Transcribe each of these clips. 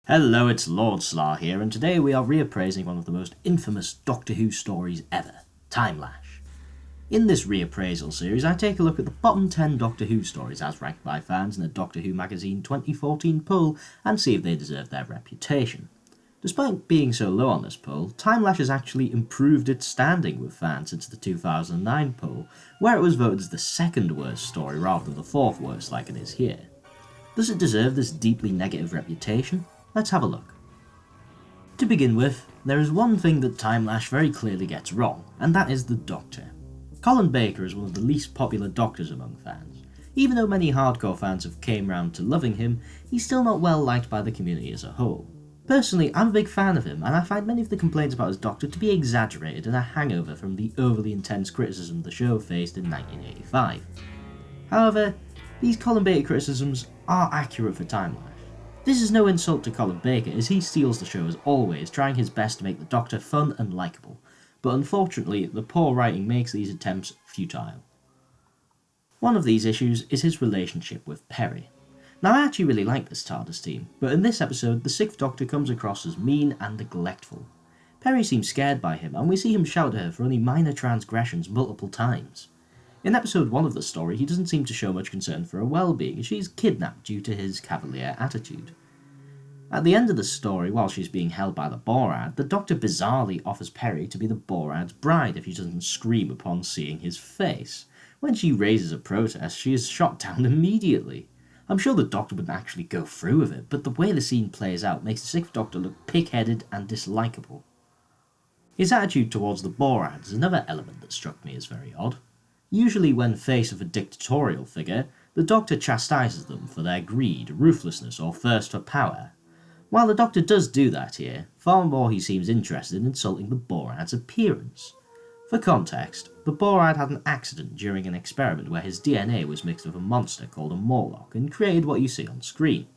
Hello, it's Lord Slar here, and today we are reappraising one of the most infamous Doctor Who stories ever, Time-Lash. In this reappraisal series, I take a look at the bottom 10 Doctor Who stories as ranked by fans in a Doctor Who magazine 2014 poll and see if they deserve their reputation. Despite being so low on this poll, Time-Lash has actually improved its standing with fans since the 2009 poll, where it was voted as the second worst story rather than the fourth worst like it is here. Does it deserve this deeply negative reputation? Let's have a look. To begin with, there is one thing that Time-Lash very clearly gets wrong, and that is the Doctor. Colin Baker is one of the least popular Doctors among fans. Even though many hardcore fans have came round to loving him, he's still not well liked by the community as a whole. Personally, I'm a big fan of him, and I find many of the complaints about his Doctor to be exaggerated and a hangover from the overly intense criticism the show faced in 1985. However, these Colin Baker criticisms are accurate for Time-Lash. This is no insult to Colin Baker, as he steals the show as always, trying his best to make the Doctor fun and likeable, but unfortunately the poor writing makes these attempts futile. One of these issues is his relationship with Peri. Now I actually really like this TARDIS team, but in this episode the 6th Doctor comes across as mean and neglectful. Peri seems scared by him, and we see him shout at her for only minor transgressions multiple times. In episode 1 of the story, he doesn't seem to show much concern for her well-being, as she's kidnapped due to his cavalier attitude. At the end of the story, while she's being held by the Borad, the Doctor bizarrely offers Peri to be the Borad's bride if she doesn't scream upon seeing his face. When she raises a protest, she is shot down immediately. I'm sure the Doctor wouldn't actually go through with it, but the way the scene plays out makes the 6th Doctor look pig-headed and dislikable. His attitude towards the Borad is another element that struck me as very odd. Usually when faced with a dictatorial figure, the Doctor chastises them for their greed, ruthlessness or thirst for power. While the Doctor does do that here, far more he seems interested in insulting the Borad's appearance. For context, the Borad had an accident during an experiment where his DNA was mixed with a monster called a Morlock and created what you see on screen.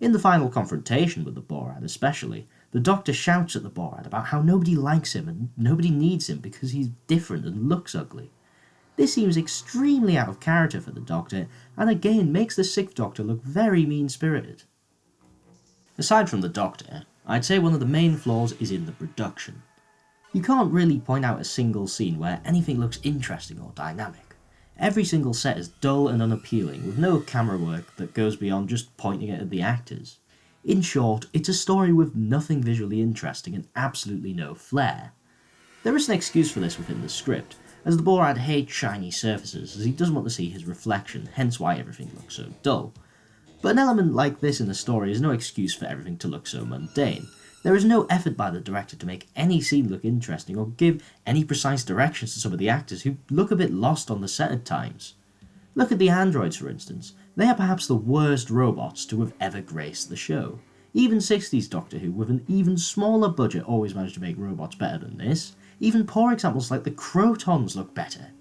In the final confrontation with the Borad especially, the Doctor shouts at the Borad about how nobody likes him and nobody needs him because he's different and looks ugly. This seems extremely out of character for the Doctor, and again makes the 6th Doctor look very mean-spirited. Aside from the Doctor, I'd say one of the main flaws is in the production. You can't really point out a single scene where anything looks interesting or dynamic. Every single set is dull and unappealing, with no camera work that goes beyond just pointing it at the actors. In short, it's a story with nothing visually interesting and absolutely no flair. There is an excuse for this within the script, as the Borad hates shiny surfaces as he doesn't want to see his reflection, hence why everything looks so dull. But an element like this in the story is no excuse for everything to look so mundane. There is no effort by the director to make any scene look interesting or give any precise directions to some of the actors who look a bit lost on the set at times. Look at the androids for instance. They are perhaps the worst robots to have ever graced the show. Even 60s Doctor Who with an even smaller budget always managed to make robots better than this. Even poor examples like the Crotons look better.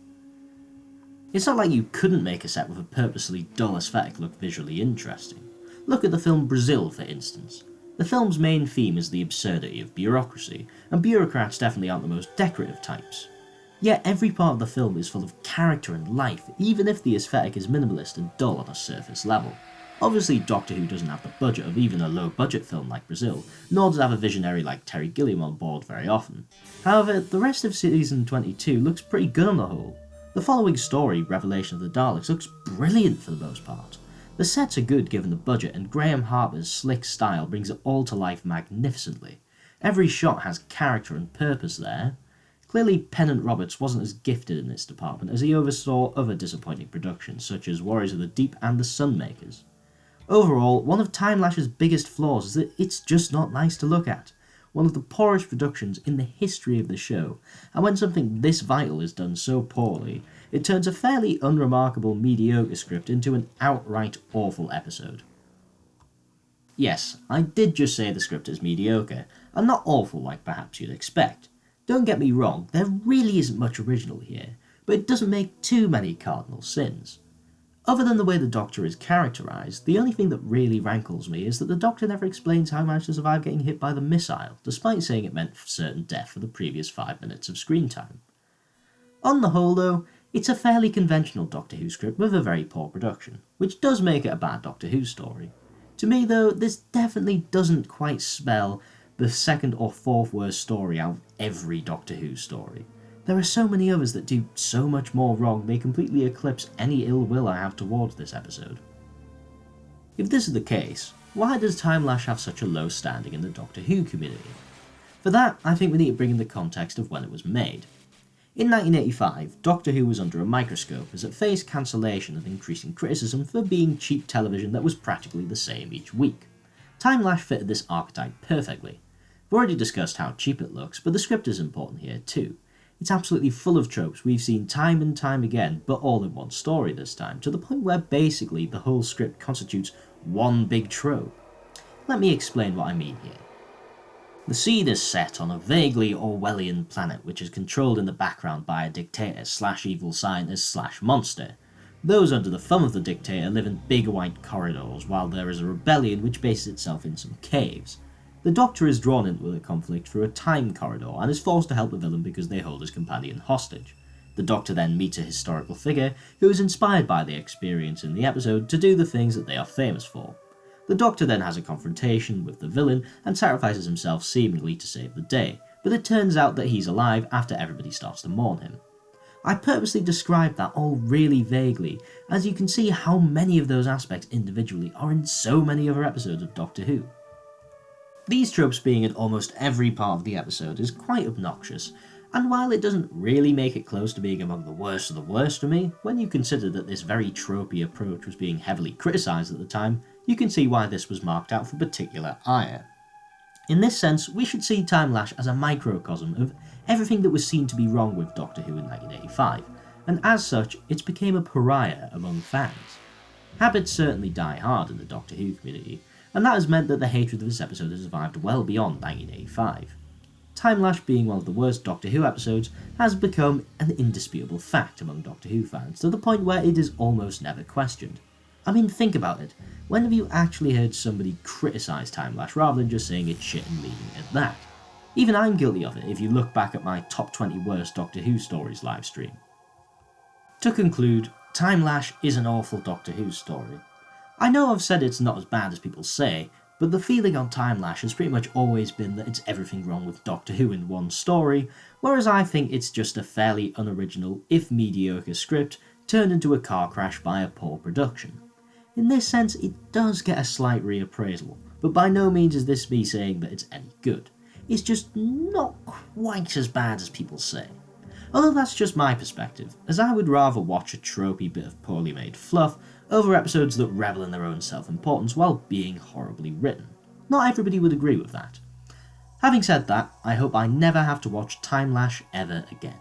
It's not like you couldn't make a set with a purposely dull aesthetic look visually interesting. Look at the film Brazil for instance. The film's main theme is the absurdity of bureaucracy, and bureaucrats definitely aren't the most decorative types. Yet every part of the film is full of character and life, even if the aesthetic is minimalist and dull on a surface level. Obviously Doctor Who doesn't have the budget of even a low-budget film like Brazil, nor does it have a visionary like Terry Gilliam on board very often. However, the rest of season 22 looks pretty good on the whole. The following story, Revelation of the Daleks, looks brilliant for the most part. The sets are good given the budget, and Graham Harper's slick style brings it all to life magnificently. Every shot has character and purpose there. Clearly Pennant Roberts wasn't as gifted in this department as he oversaw other disappointing productions such as Warriors of the Deep and The Sunmakers. Overall, one of Time-Lash's biggest flaws is that it's just not nice to look at. One of the poorest productions in the history of the show, and when something this vital is done so poorly, it turns a fairly unremarkable mediocre script into an outright awful episode. Yes, I did just say the script is mediocre, and not awful like perhaps you'd expect. Don't get me wrong, there really isn't much original here, but it doesn't make too many cardinal sins. Other than the way the Doctor is characterised, the only thing that really rankles me is that the Doctor never explains how he managed to survive getting hit by the missile, despite saying it meant certain death for the previous 5 minutes of screen time. On the whole though, it's a fairly conventional Doctor Who script with a very poor production, which does make it a bad Doctor Who story. To me though, this definitely doesn't quite spell the second or fourth worst story out of every Doctor Who story. There are so many others that do so much more wrong they completely eclipse any ill will I have towards this episode. If this is the case, why does Time-Lash have such a low standing in the Doctor Who community? For that, I think we need to bring in the context of when it was made. In 1985, Doctor Who was under a microscope as it faced cancellation and increasing criticism for being cheap television that was practically the same each week. Time-Lash fitted this archetype perfectly. We've already discussed how cheap it looks, but the script is important here too. It's absolutely full of tropes we've seen time and time again, but all in one story this time, to the point where basically the whole script constitutes one big trope. Let me explain what I mean here. The scene is set on a vaguely Orwellian planet which is controlled in the background by a dictator / evil scientist / monster. Those under the thumb of the dictator live in big white corridors, while there is a rebellion which bases itself in some caves. The Doctor is drawn into the conflict through a time corridor and is forced to help the villain because they hold his companion hostage. The Doctor then meets a historical figure who is inspired by the experience in the episode to do the things that they are famous for. The Doctor then has a confrontation with the villain and sacrifices himself seemingly to save the day, but it turns out that he's alive after everybody starts to mourn him. I purposely described that all really vaguely, as you can see how many of those aspects individually are in so many other episodes of Doctor Who. These tropes being in almost every part of the episode is quite obnoxious, and while it doesn't really make it close to being among the worst of the worst for me, when you consider that this very tropey approach was being heavily criticised at the time, you can see why this was marked out for particular ire. In this sense, we should see Time-Lash as a microcosm of everything that was seen to be wrong with Doctor Who in 1985, and as such, it became a pariah among fans. Habits certainly die hard in the Doctor Who community, and that has meant that the hatred of this episode has survived well beyond 1985. Time-Lash being one of the worst Doctor Who episodes has become an indisputable fact among Doctor Who fans, to the point where it is almost never questioned. I mean, think about it. When have you actually heard somebody criticise Time-Lash rather than just saying it's shit and leaving it at that? Even I'm guilty of it if you look back at my top 20 worst Doctor Who stories livestream. To conclude, Time-Lash is an awful Doctor Who story. I know I've said it's not as bad as people say, but the feeling on Time-Lash has pretty much always been that it's everything wrong with Doctor Who in one story, whereas I think it's just a fairly unoriginal, if mediocre script turned into a car crash by a poor production. In this sense, it does get a slight reappraisal, but by no means is this me saying that it's any good. It's just not quite as bad as people say. Although that's just my perspective, as I would rather watch a tropey bit of poorly made fluff over episodes that revel in their own self-importance while being horribly written. Not everybody would agree with that. Having said that, I hope I never have to watch Time-Lash ever again.